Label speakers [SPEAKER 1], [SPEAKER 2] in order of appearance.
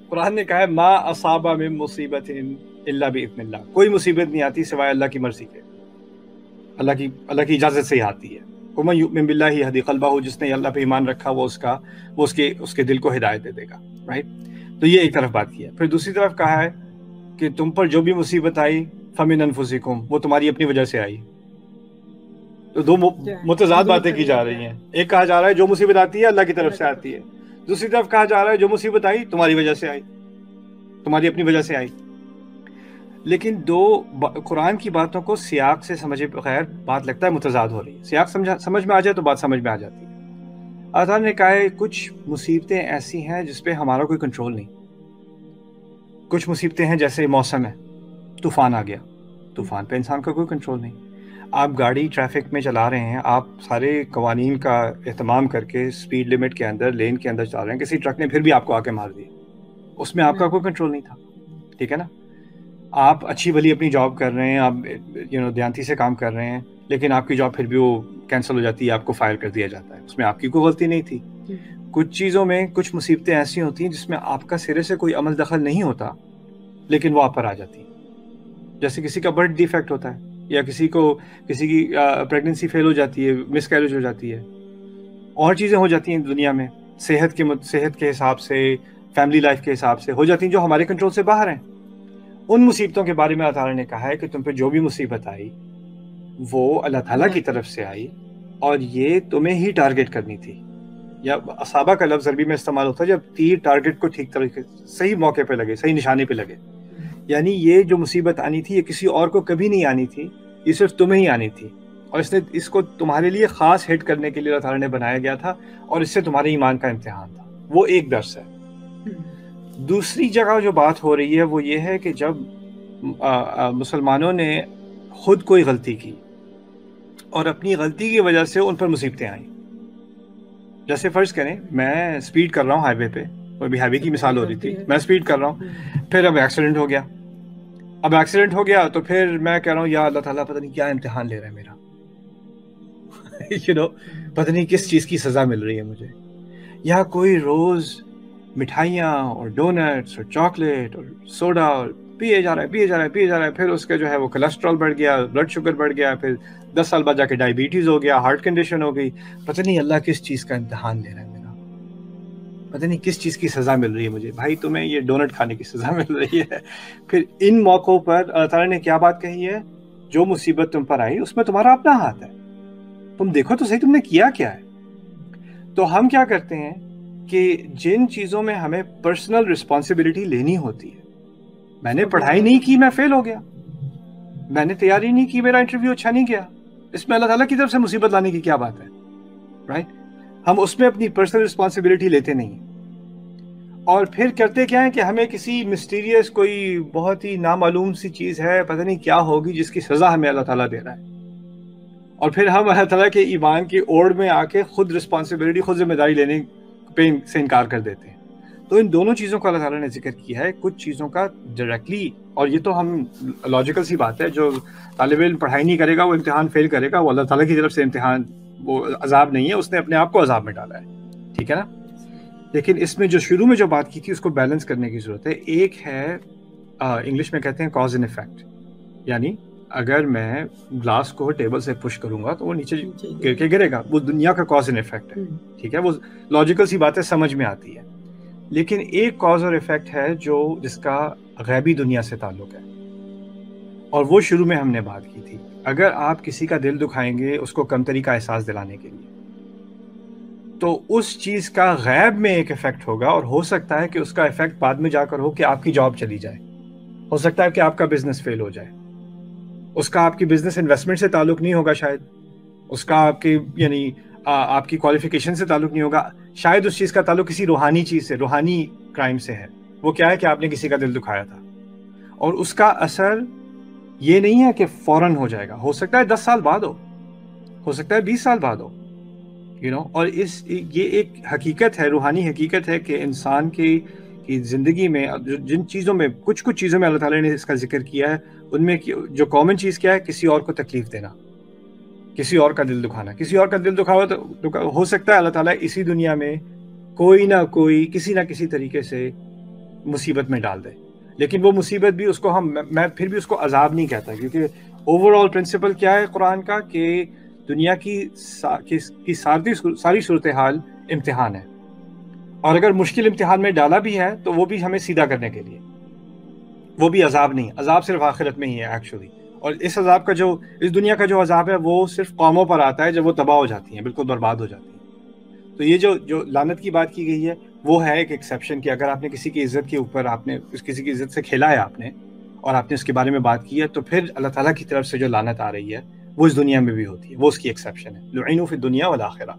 [SPEAKER 1] قرآن نے کہا ہے ما اصابہ من مصیبت الا باذن اللہ، کوئی مصیبت نہیں آتی سوائے اللہ کی مرضی کے، اللہ کی اجازت سے ہی آتی ہے۔ ومن یؤمن باللہ یہدی قلبہ، جس نے اللہ پہ ایمان رکھا وہ اس کے دل کو ہدایت دے دے گا، رائٹ؟ تو یہ ایک طرف بات کی ہے۔ پھر دوسری طرف کہا ہے کہ تم پر جو بھی مصیبت آئی فمن انفسکم، وہ تمہاری اپنی وجہ سے آئی۔ تو دو متضاد باتیں کی جا رہی ہیں۔ ایک کہا جا رہا ہے جو مصیبت آتی ہے اللہ کی طرف سے آتی ہے، دوسری طرف کہا جا رہا ہے جو مصیبت آئی تمہاری وجہ سے آئی، تمہاری اپنی وجہ سے آئی۔ لیکن قرآن کی باتوں کو سیاق سے سمجھے بغیر بات لگتا ہے متضاد ہو رہی ہے۔ سیاق سمجھ میں آ جائے تو بات سمجھ میں آ جاتی ہے۔ اللہ تعالیٰ نے کہا ہے کچھ مصیبتیں ایسی ہیں جس پہ ہمارا کوئی کنٹرول نہیں۔ کچھ مصیبتیں ہیں جیسے موسم ہے، طوفان آ گیا، طوفان پہ انسان کا کوئی کنٹرول نہیں۔ آپ گاڑی ٹریفک میں چلا رہے ہیں، آپ سارے قوانین کا اہتمام کر کے سپیڈ لمٹ کے اندر، لین کے اندر چلا رہے ہیں، کسی ٹرک نے پھر بھی آپ کو آ کے مار دیا، اس میں آپ کا کوئی کنٹرول نہیں تھا، ٹھیک ہے نا؟ آپ اچھی بھلی اپنی جاب کر رہے ہیں، آپ دیانتی سے کام کر رہے ہیں، لیکن آپ کی جاب پھر بھی وہ کینسل ہو جاتی ہے، آپ کو فائر کر دیا جاتا ہے، اس میں آپ کی کوئی غلطی نہیں تھی۔ کچھ چیزوں میں کچھ مصیبتیں ایسی ہوتی ہیں جس میں آپ کا سرے سے کوئی عمل دخل نہیں ہوتا، لیکن وہ آپ پر آ جاتی ہیں۔ جیسے کسی کا برتھ ڈیفیکٹ ہوتا ہے، یا کسی کی پریگننسی فیل ہو جاتی ہے، مس کیریج ہو جاتی ہے، اور چیزیں ہو جاتی ہیں دنیا میں صحت کے حساب سے، فیملی لائف کے حساب سے ہو جاتی ہیں جو ہمارے کنٹرول سے باہر ہیں۔ ان مصیبتوں کے بارے میں اللہ تعالیٰ نے کہا ہے کہ تم پہ جو بھی مصیبت آئی وہ اللہ تعالیٰ کی طرف سے آئی، اور یہ تمہیں ہی ٹارگٹ کرنی تھی۔ یا اصابہ کا لفظ عربی میں استعمال ہوتا ہے جب تیر ٹارگٹ کو ٹھیک طریقے صحیح موقع پہ لگے، صحیح نشانے پہ لگے، یعنی یہ جو مصیبت آنی تھی یہ کسی اور کو کبھی نہیں آنی تھی، یہ صرف تمہیں ہی آنی تھی، اور اس کو تمہارے لیے خاص ہٹ کرنے کے لیے اللہ تعالیٰ نے بنایا گیا تھا، اور اس سے تمہارے ایمان کا امتحان تھا۔ وہ ایک درس ہے۔ دوسری جگہ جو بات ہو رہی ہے وہ یہ ہے کہ جب مسلمانوں نے خود کوئی غلطی کی اور اپنی غلطی کی وجہ سے ان پر مصیبتیں آئیں، جیسے فرض کریں میں اسپیڈ کر رہا ہوں ہائی وے پہ، اور بھی ہائی وے کی مثال ہو رہی تھی، میں اسپیڈ کر رہا ہوں، پھر اب ایکسیڈنٹ ہو گیا، تو پھر میں کہہ رہا ہوں یا اللہ تعالیٰ پتہ نہیں کیا امتحان لے رہا ہے میرا پتہ نہیں کس چیز کی سزا مل رہی ہے مجھے۔ یا کوئی روز مٹھائیاں اور ڈونٹس اور چاکلیٹ اور سوڈا اور پیے جا رہا ہے، پھر اس کا جو ہے وہ کولیسٹرول بڑھ گیا، بلڈ شوگر بڑھ گیا، پھر 10 سال بعد جا کے ڈائبٹیز ہو گیا، ہارٹ کنڈیشن ہو گئی۔ پتہ نہیں اللہ کس چیز کا امتحان لے رہا ہے میرا، پتہ نہیں کس چیز کی سزا مل رہی ہے مجھے۔ بھائی تمہیں یہ ڈونٹ کھانے کی سزا مل رہی ہے۔ پھر ان موقعوں پر اللہ تعالیٰ نے کیا بات کہی ہے؟ جو مصیبت تم پر آئی اس میں تمہارا اپنا ہاتھ ہے، تم دیکھو تو صحیح تم نے کیا ہے۔ تو ہم کیا کرتے ہیں کہ جن چیزوں میں ہمیں پرسنل رسپانسبلٹی لینی ہوتی ہے، میں نے پڑھائی نہیں کی، میں فیل ہو گیا، میں نے تیاری نہیں کی، میرا انٹرویو اچھا نہیں گیا، اس میں اللہ تعالیٰ کی طرف سے مصیبت لانے کی کیا بات ہے، رائٹ؟ ہم اس میں اپنی پرسنل رسپانسبلٹی لیتے نہیں ہیں، اور پھر کرتے کیا ہے کہ ہمیں کسی مسٹیریس کوئی بہت ہی نامعلوم سی چیز ہے، پتہ نہیں کیا ہوگی، جس کی سزا ہمیں اللہ تعالیٰ دے رہا ہے، اور پھر ہم اللہ تعالیٰ کے ایمان کی اوڑ میں آ کے خود رسپانسبلٹی، خود ذمہ داری لینے پہ سے انکار کر دیتے ہیں۔ تو ان دونوں چیزوں کا اللہ تعالیٰ نے ذکر کیا ہے، کچھ چیزوں کا ڈائریکٹلی، اور یہ تو ہم لاجیکل سی بات ہے، جو طالب علم پڑھائی نہیں کرے گا وہ امتحان فیل کرے گا، وہ اللہ تعالیٰ کی طرف سے امتحان، وہ عذاب نہیں ہے، اس نے اپنے آپ کو عذاب میں ڈالا ہے، ٹھیک ہے نا؟ لیکن اس میں جو شروع میں جو بات کی تھی اس کو بیلنس کرنے کی ضرورت ہے۔ ایک ہے انگلش میں کہتے ہیں کاز اینڈ افیکٹ، یعنی اگر میں گلاس کو ٹیبل سے پش کروں گا تو وہ نیچے گر کے گرے گا، وہ دنیا کا کاز اینڈ افیکٹ ہے، ٹھیک ہے؟ وہ لاجیکل سی بات ہے، سمجھ میں آتی ہے۔ لیکن ایک کاز اور افیکٹ ہے جس کا غیبی دنیا سے تعلق ہے، اور وہ شروع میں ہم نے بات کی تھی۔ اگر آپ کسی کا دل دکھائیں گے اس کو کمتری کا احساس دلانے کے لیے، تو اس چیز کا غیب میں ایک افیکٹ ہوگا، اور ہو سکتا ہے کہ اس کا افیکٹ بعد میں جا کر ہو کہ آپ کی جاب چلی جائے، ہو سکتا ہے کہ آپ کا بزنس فیل ہو جائے، اس کا آپ کی بزنس انویسٹمنٹ سے تعلق نہیں ہوگا، شاید اس کا آپ کی آپ کی کوالیفیکیشن سے تعلق نہیں ہوگا، شاید اس چیز کا تعلق کسی روحانی چیز سے، روحانی کرائم سے ہے۔ وہ کیا ہے کہ آپ نے کسی کا دل دکھایا تھا، اور اس کا اثر یہ نہیں ہے کہ فوراً ہو جائے گا، ہو سکتا ہے 10 سال بعد ہو سکتا ہے 20 سال بعد ہو، اور یہ ایک حقیقت ہے، روحانی حقیقت ہے کہ انسان کی زندگی میں جن چیزوں میں کچھ چیزوں میں اللہ تعالیٰ نے اس کا ذکر کیا ہے، ان میں جو کامن چیز کیا ہے، کسی اور کو تکلیف دینا، کسی اور کا دل دکھانا۔ کسی اور کا دل دکھاوا تو ہو سکتا ہے اللہ تعالیٰ اسی دنیا میں کوئی نہ کوئی، کسی نہ کسی طریقے سے مصیبت میں ڈال دے. لیکن وہ مصیبت بھی اس کو میں پھر بھی اس کو عذاب نہیں کہتا, کیونکہ اوور آل پرنسپل کیا ہے قرآن کا کہ دنیا کی ساری صورتحال امتحان ہے, اور اگر مشکل امتحان میں ڈالا بھی ہے تو وہ بھی ہمیں سیدھا کرنے کے لیے, وہ بھی عذاب نہیں. عذاب صرف آخرت میں ہی ہے ایکچولی. اور اس عذاب کا اس دنیا کا جو عذاب ہے وہ صرف قوموں پر آتا ہے جب وہ تباہ ہو جاتی ہیں, بالکل برباد ہو جاتی ہیں. تو یہ جو لعنت کی بات کی گئی ہے وہ ہے ایک ایکسیپشن, کہ اگر آپ نے کسی کی عزت کے اوپر کسی کی عزت سے کھیلا ہے آپ نے, اور آپ نے اس کے بارے میں بات کی ہے, تو پھر اللہ تعالیٰ کی طرف سے جو لعنت آ رہی ہے وہ اس دنیا میں بھی ہوتی ہے, وہ اس کی ایکسیپشن ہے. لعنوا فی الدنیا والآخرہ.